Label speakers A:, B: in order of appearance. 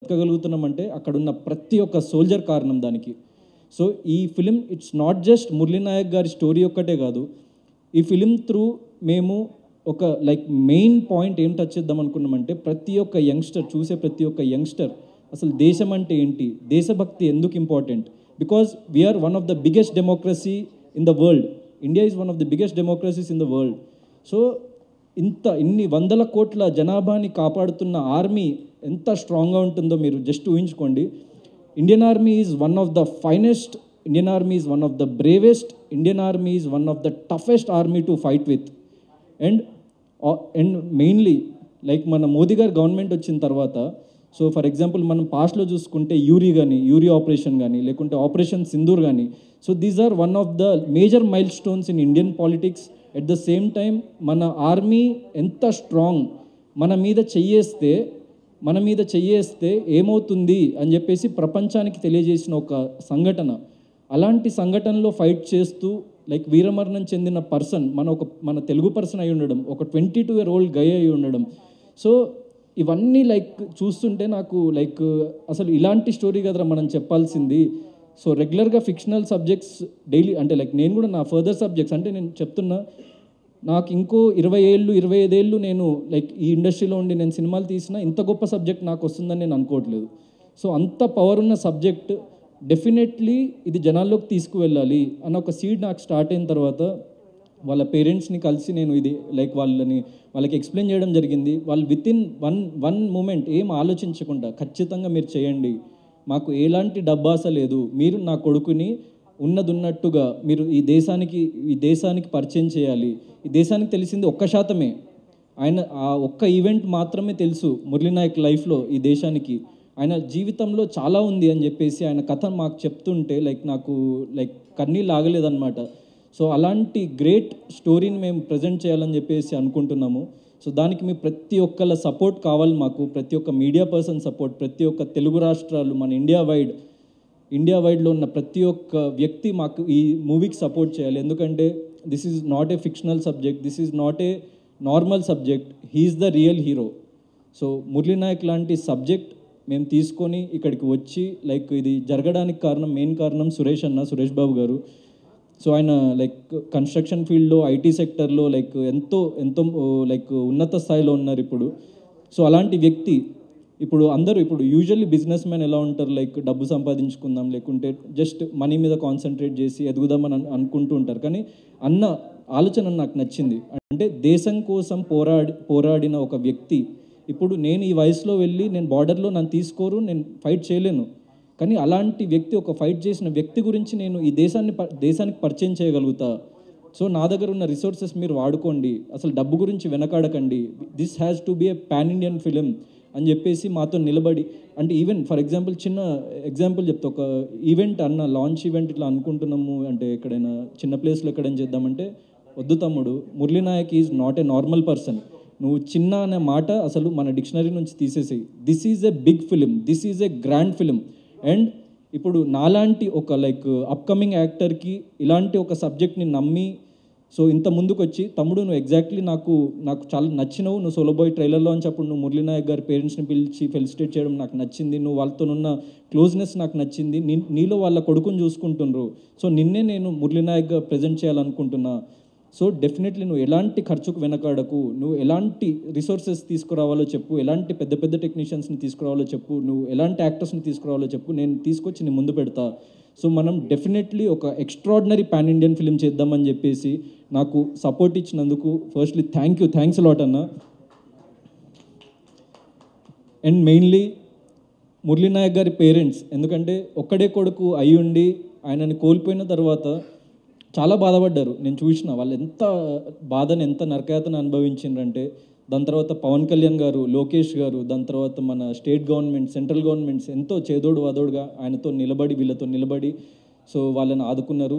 A: బతకగలుగుతున్నామంటే అక్కడున్న ప్రతి ఒక్క సోల్జర్ కారణం దానికి. సో ఈ film it's not just Murali Nayak గారి స్టోరీ ఒక్కటే కాదు. ఈ ఫిలిం త్రూ మేము ఒక మెయిన్ పాయింట్ ఏం టచ్ చేద్దాం అనుకున్నామంటే, ప్రతి ఒక్క యంగ్స్టర్ చూసే ప్రతి ఒక్క యంగ్స్టర్ అసలు దేశం అంటే ఏంటి, దేశభక్తి ఎందుకు important. Because we are one of the biggest democracy in the world. India is one of the biggest democracies in the world. So ఇన్ని వందల కోట్ల జనాభాని కాపాడుతున్న ఆర్మీ ఎంత స్ట్రాంగ్గా ఉంటుందో మీరు జస్ట్ ఊహించుకోండి. Indian army is one of the finest, Indian army is one of the bravest, Indian army is one of the toughest army to fight with. And mainly మన మోదీ గారు గవర్నమెంట్ వచ్చిన తర్వాత, సో ఫర్ ఎగ్జాంపుల్ మనం పాస్ట్లో చూసుకుంటే Uri operation కానీ, లేకుంటే operation Sindoor కానీ, so these are one of the major milestones in Indian politics. At the same time మన ఆర్మీ ఎంత స్ట్రాంగ్, మన మీద చెయ్యేస్తే ఏమవుతుంది అని చెప్పేసి ప్రపంచానికి తెలియజేసిన ఒక సంఘటన. అలాంటి సంఘటనలో ఫైట్ చేస్తూ వీరమరణం చెందిన పర్సన్ మన తెలుగు పర్సన్ అయి ఉండడం, ఒక 22-year-old గై అయి ఉండడం. సో ఇవన్నీ చూస్తుంటే నాకు అసలు ఇలాంటి స్టోరీ కదరా మనం చెప్పాల్సింది. సో రెగ్యులర్గా ఫిక్షనల్ సబ్జెక్ట్స్ డైలీ అంటే నేను కూడా నా ఫర్దర్ సబ్జెక్ట్స్ అంటే నేను చెప్తున్నా, నాకు ఇంకో 20 ఏళ్ళు 25 ఏళ్ళు నేను ఈ ఇండస్ట్రీలో ఉండి నేను సినిమాలు తీసినా ఇంత గొప్ప సబ్జెక్ట్ నాకు వస్తుందని నేను అనుకోవట్లేదు. సో అంత పవర్ ఉన్న సబ్జెక్ట్ డెఫినెట్లీ ఇది జనాల్లోకి తీసుకువెళ్ళాలి అన్న ఒక సీడ్ నాకు స్టార్ట్ అయిన తర్వాత వాళ్ళ పేరెంట్స్ని కలిసి నేను ఇది వాళ్ళకి ఎక్స్ప్లెయిన్ చేయడం జరిగింది. వాళ్ళు వితిన్ వన్ మూమెంట్ ఏం ఆలోచించకుండా ఖచ్చితంగా మీరు చేయండి, మాకు ఎలాంటి డబ్బాస లేదు, మీరు నా కొడుకుని ఉన్నట్టుగా మీరు ఈ దేశానికి పరిచయం చేయాలి. ఈ దేశానికి తెలిసింది 1%. ఆయన ఆ ఒక్క ఈవెంట్ మాత్రమే తెలుసు మురళీ నాయక్ లైఫ్లో. ఈ దేశానికి ఆయన జీవితంలో చాలా ఉంది అని చెప్పేసి ఆయన కథ మాకు చెప్తుంటే నాకు కన్నీళ్ళు ఆగలేదన్నమాట. సో అలాంటి గ్రేట్ స్టోరీని మేము ప్రజెంట్ చేయాలని చెప్పేసి అనుకుంటున్నాము. సో దానికి మీ ప్రతి ఒక్కళ్ళ సపోర్ట్ కావాలి మాకు, ప్రతి ఒక్క మీడియా పర్సన్ సపోర్ట్, ప్రతి ఒక్క తెలుగు రాష్ట్రాలు, మన ఇండియా వైడ్లో ఉన్న ప్రతి ఒక్క వ్యక్తి మాకు ఈ మూవీకి సపోర్ట్ చేయాలి. ఎందుకంటే this is not a fictional subject, this is not a normal subject, he's the real hero. So Murali Nayak లాంటి సబ్జెక్ట్ మేము తీసుకొని ఇక్కడికి వచ్చి ఇది జరగడానికి మెయిన్ కారణం సురేష్ బాబు గారు. సో ఆయన కన్స్ట్రక్షన్ ఫీల్డ్లో, ఐటీ సెక్టర్లో ఎంతో ఉన్నత స్థాయిలో ఉన్నారు ఇప్పుడు. సో అలాంటి వ్యక్తి ఇప్పుడు యూజువల్లీ బిజినెస్ మ్యాన్ ఎలా ఉంటారు, డబ్బు సంపాదించుకుందాం, లేకుంటే జస్ట్ మనీ మీద కాన్సన్ట్రేట్ చేసి ఎదుగుదామని అనుకుంటూ ఉంటారు. కానీ అన్న ఆలోచన నాకు నచ్చింది. అంటే దేశం కోసం పోరాడిన ఒక వ్యక్తి, ఇప్పుడు నేను ఈ వయసులో వెళ్ళి నేను బార్డర్లో నన్ను తీసుకోరు, నేను ఫైట్ చేయలేను. కానీ అలాంటి వ్యక్తి, ఒక ఫైట్ చేసిన వ్యక్తి గురించి నేను ఈ దేశానికి పరిచయం చేయగలుగుతా. సో నా దగ్గర ఉన్న రిసోర్సెస్ మీరు వాడుకోండి, అసలు డబ్బు గురించి వెనకాడకండి, this has to be a pan Indian film అని చెప్పేసి మాతో నిలబడి, అంటే ఈవెన్ ఫర్ ఎగ్జాంపుల్ చిన్న ఎగ్జాంపుల్ చెప్తే, ఒక ఈవెంట్ లాంచ్ ఈవెంట్ ఇట్లా అనుకుంటున్నాము అంటే ఎక్కడైనా చిన్న ప్లేస్లో ఎక్కడైనా చేద్దామంటే, వద్దు తమ్ముడు, Murali Nayak is not a normal person, నువ్వు చిన్న అనే మాట అసలు మన డిక్షనరీ నుంచి తీసేసేయి. This is a big film, this is a grand film. And ఇప్పుడు నాలాంటి ఒక అప్కమింగ్ యాక్టర్కి ఇలాంటి ఒక సబ్జెక్ట్ని నమ్మి సో ఇంత ముందుకు వచ్చి, తమ్ముడు నువ్వు ఎగ్జాక్ట్లీ నాకు చాలా నచ్చినవు, నువ్వు సోలోబాయ్ ట్రైలర్లో అని చెప్పు, నువ్వు మురళీ నాయక్ గారి పేరెంట్స్ని పిలిచి ఫెలిసిటేట్ చేయడం నాకు నచ్చింది, నువ్వు వాళ్ళతోనున్న క్లోజ్నెస్ నాకు నచ్చింది, నీలో వాళ్ళ కొడుకుని చూసుకుంటుండ్రు, సో నిన్నే నేను మురళీ నాయక్గా ప్రజెంట్ చేయాలనుకుంటున్నా. సో డెఫినెట్లీ నువ్వు ఎలాంటి ఖర్చుకు వెనకాడకు, నువ్వు ఎలాంటి రిసోర్సెస్ తీసుకురావాలో చెప్పు, ఎలాంటి పెద్ద టెక్నీషియన్స్ని తీసుకురావాలో చెప్పు, నువ్వు ఎలాంటి యాక్టర్స్ని తీసుకురావాలో చెప్పు, నేను తీసుకొచ్చి నీ ముందు పెడతా. సో మనం డెఫినెట్లీ ఒక ఎక్స్ట్రాడినరీ పాన్ ఇండియన్ ఫిలిం చేద్దామని చెప్పేసి నాకు సపోర్ట్ ఇచ్చినందుకు ఫస్ట్లీ థ్యాంక్స్ అలాట్ అన్న. అండ్ మెయిన్లీ మురళీ నాయక్ గారి పేరెంట్స్, ఎందుకంటే ఒక్కడే కొడుకు అయ్యుండి ఆయనని కోల్పోయిన తర్వాత చాలా బాధపడ్డారు. నేను చూసిన వాళ్ళు ఎంత బాధని, ఎంత నరకయాతన అనుభవించిండ్రంటే, దాని తర్వాత పవన్ కళ్యాణ్ గారు, లోకేష్ గారు, దాని తర్వాత మన స్టేట్ గవర్నమెంట్, సెంట్రల్ గవర్నమెంట్స్ ఎంతో చేదోడు వాదోడుగా వీళ్ళతో నిలబడి సో వాళ్ళని ఆదుకున్నారు.